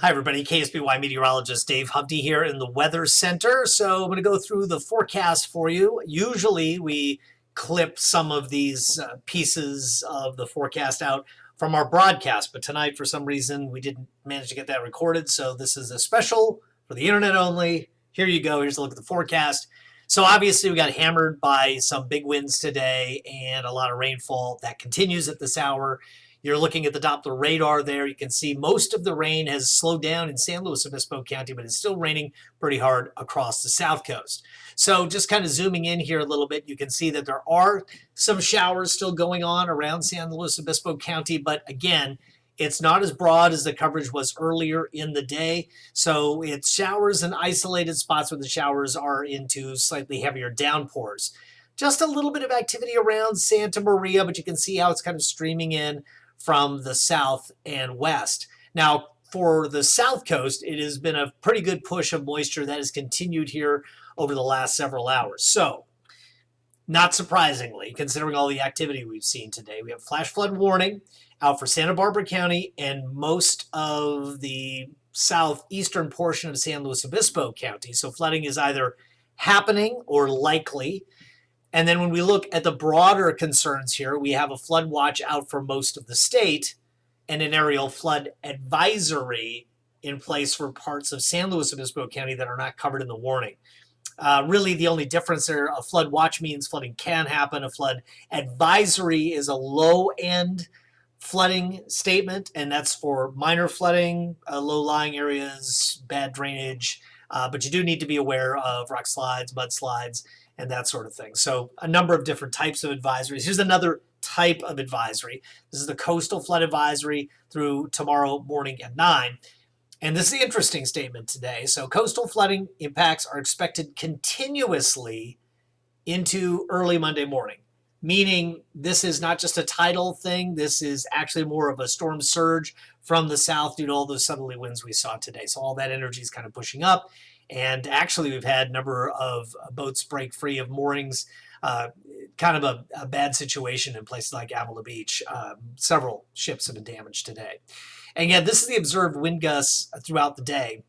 Hi, everybody. KSBY meteorologist Dave Hovde here in the Weather Center. So I'm going to go through the forecast for you. Usually we clip some of these pieces of the forecast out from our broadcast, but tonight for some reason we didn't manage to get that recorded. So this is a special for the internet only. Here you go. Here's a look at the forecast. So obviously we got hammered by some big winds today and a lot of rainfall that continues at this hour. You're looking at the Doppler radar there. You can see most of the rain has slowed down in San Luis Obispo County, but it's still raining pretty hard across the south coast. So just kind of zooming in here a little bit, you can see that there are some showers still going on around San Luis Obispo County, but again, it's not as broad as the coverage was earlier in the day. So it's showers and isolated spots where the showers are into slightly heavier downpours. Just a little bit of activity around Santa Maria, but you can see how it's kind of streaming in from the south and west. Now, for the south coast, it has been a pretty good push of moisture that has continued here over the last several hours. So, not surprisingly, considering all the activity we've seen today, we have flash flood warning out for Santa Barbara County and most of the southeastern portion of San Luis Obispo County. So flooding is either happening or likely. And then when we look at the broader concerns here, we have a flood watch out for most of the state and an aerial flood advisory in place for parts of San Luis Obispo County that are not covered in the warning. Really, the only difference there, a flood watch means flooding can happen. A flood advisory is a low-end flooding statement, and that's for minor flooding, low-lying areas, bad drainage. But you do need to be aware of rock slides, mudslides, and that sort of thing. So a number of different types of advisories. Here's another type of advisory. This is the coastal flood advisory through tomorrow morning at 9. And this is the interesting statement today. So coastal flooding impacts are expected continuously into early Monday morning, meaning this is not just a tidal thing. This is actually more of a storm surge from the south due to all those southerly winds we saw today. So all that energy is kind of pushing up. And actually, we've had a number of boats break free of moorings. Kind of a bad situation in places like Avila Beach. Several ships have been damaged today. And again, this is the observed wind gusts throughout the day.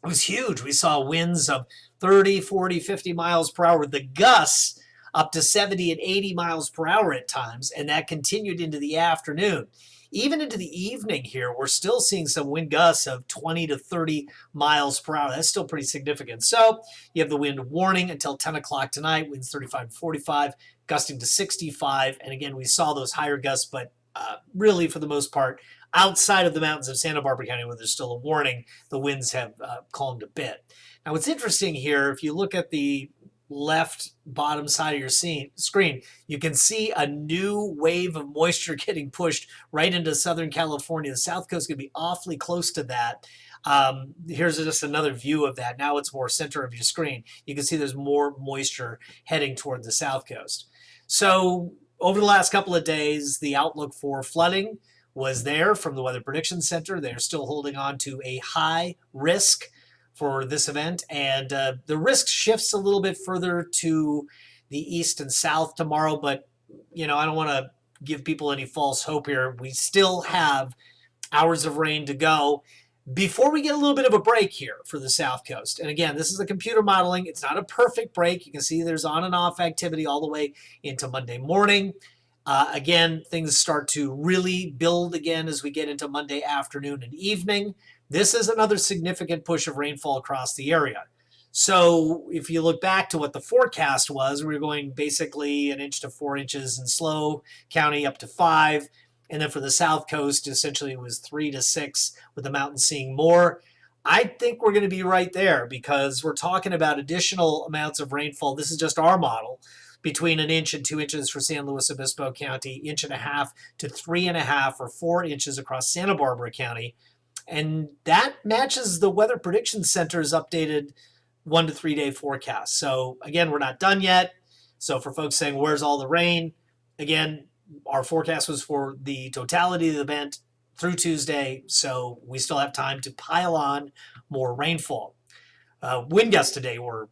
It was huge. We saw winds of 30, 40, 50 miles per hour. The gusts up to 70 and 80 miles per hour at times, and that continued into the afternoon. Even into the evening here, we're still seeing some wind gusts of 20 to 30 miles per hour. That's still pretty significant. So you have the wind warning until 10 o'clock tonight, winds 35 to 45, gusting to 65. And again, we saw those higher gusts, but really for the most part, outside of the mountains of Santa Barbara County where there's still a warning, the winds have calmed a bit. Now what's interesting here, if you look at the left bottom side of your screen, you can see a new wave of moisture getting pushed right into Southern California. The South Coast could be awfully close to that. Here's just another view of that. Now it's more center of your screen. You can see there's more moisture heading toward the South Coast. So over the last couple of days, the outlook for flooding was there from the Weather Prediction Center. They're still holding on to a high risk for this event, and the risk shifts a little bit further to the east and south tomorrow, but I don't want to give people any false hope here. We still have hours of rain to go before we get a little bit of a break here for the south coast. And again, this is the computer modeling. It's not a perfect break. You can see there's on and off activity all the way into Monday morning. Again, things start to really build again as we get into Monday afternoon and evening. This is another significant push of rainfall across the area. So if you look back to what the forecast was, we were going basically 1 inch to 4 inches in SLO County up to 5. And then for the south coast, essentially it was 3 to 6 with the mountains seeing more. I think we're going to be right there because we're talking about additional amounts of rainfall. This is just our model. Between 1 inch and 2 inches for San Luis Obispo County, 1.5 to 3.5 or 4 inches across Santa Barbara County. And that matches the Weather Prediction Center's updated 1 to 3 day forecast. So again, we're not done yet. So for folks saying, where's all the rain? Again, our forecast was for the totality of the event through Tuesday. So we still have time to pile on more rainfall. Wind gusts today were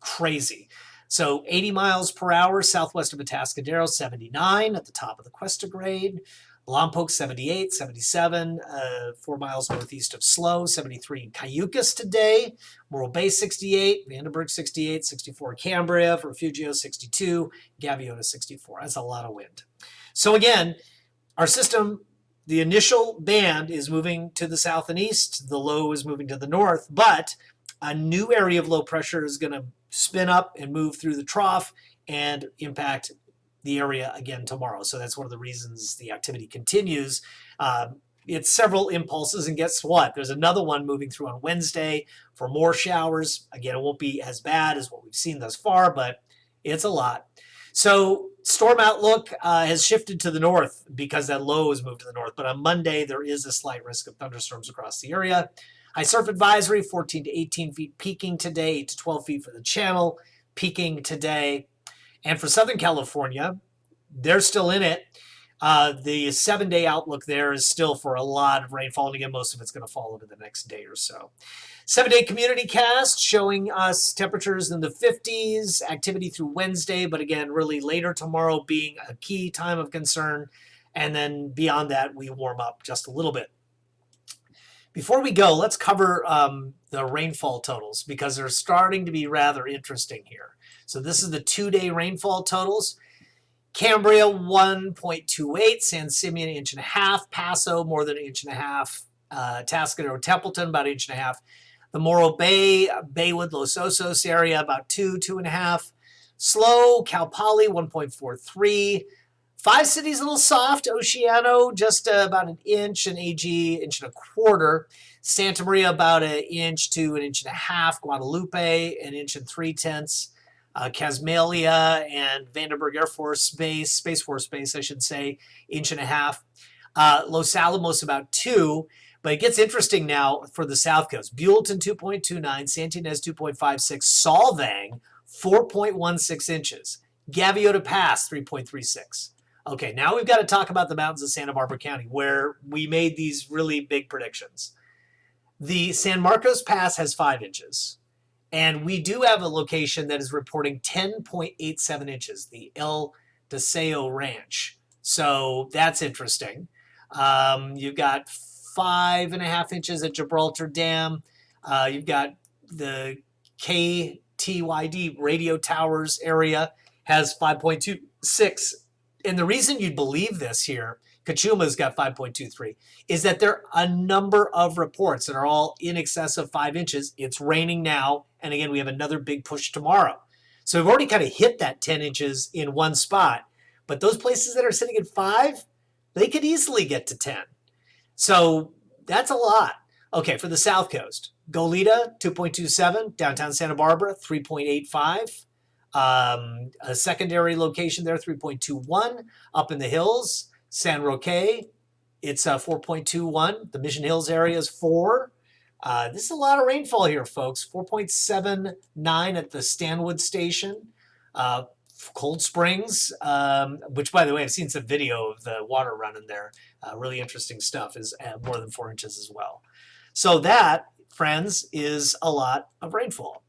crazy. So 80 miles per hour southwest of Atascadero, 79 at the top of the Cuesta grade. Lompoc 78, 77, 4 miles northeast of Slough, 73 in Cayucas today, Morro Bay 68, Vandenberg 68, 64 Cambria, Refugio 62, Gaviota 64. That's a lot of wind. So again, our system, the initial band is moving to the south and east, the low is moving to the north, but a new area of low pressure is going to spin up and move through the trough and impact the area again tomorrow. So that's one of the reasons the activity continues. It's several impulses, and guess what? There's another one moving through on Wednesday for more showers. Again, it won't be as bad as what we've seen thus far, but it's a lot. So storm outlook has shifted to the north because that low has moved to the north. But on Monday, there is a slight risk of thunderstorms across the area. High surf advisory, 14 to 18 feet peaking today, 8 to 12 feet for the channel, peaking today. And for Southern California, they're still in it. The 7-day outlook there is still for a lot of rainfall. And again, most of it's going to fall over the next day or so. 7-day community cast showing us temperatures in the 50s, activity through Wednesday, but again, really later tomorrow being a key time of concern. And then beyond that, we warm up just a little bit. Before we go, let's cover the rainfall totals because they're starting to be rather interesting here. So this is the 2-day rainfall totals. Cambria 1.28, San Simeon 1.5 inches, Paso more than 1.5 inches, Tascadero Templeton about 1.5 inches, the Morro Bay, Baywood, Los Osos area about 2.5, Slough, Cal Poly 1.43, 5 cities a little soft, Oceano just about 1 inch, and AG 1.25 inches, Santa Maria about 1 inch to 1.5 inches, Guadalupe 1 3/10 inches, Casmalia and Vandenberg Air Force Base, Space Force Base, I should say, 1.5 inches. Los Alamos about 2. But it gets interesting now for the South Coast. Buellton 2.29, Santa Ynez 2.56, Solvang 4.16 inches, Gaviota Pass 3.36. Okay, now we've got to talk about the mountains of Santa Barbara County where we made these really big predictions. The San Marcos Pass has 5 inches. And we do have a location that is reporting 10.87 inches, the El Deseo Ranch. So that's interesting. You've got 5.5 inches at Gibraltar Dam. You've got the KTYD Radio Towers area has 5.26. And the reason you'd believe this here, Cachuma's got 5.23, is that there are a number of reports that are all in excess of 5 inches. It's raining now. And again, we have another big push tomorrow. So we've already kind of hit that 10 inches in one spot. But those places that are sitting at 5, they could easily get to 10. So that's a lot. Okay, for the South Coast, Goleta, 2.27, downtown Santa Barbara, 3.85. A secondary location there, 3.21. Up in the hills, San Roque, it's 4.21. The Mission Hills area is 4. This is a lot of rainfall here, folks. 4.79 at the Stanwood Station. Cold Springs, which, by the way, I've seen some video of the water running there. Really interesting stuff, is more than 4 inches as well. So that, friends, is a lot of rainfall.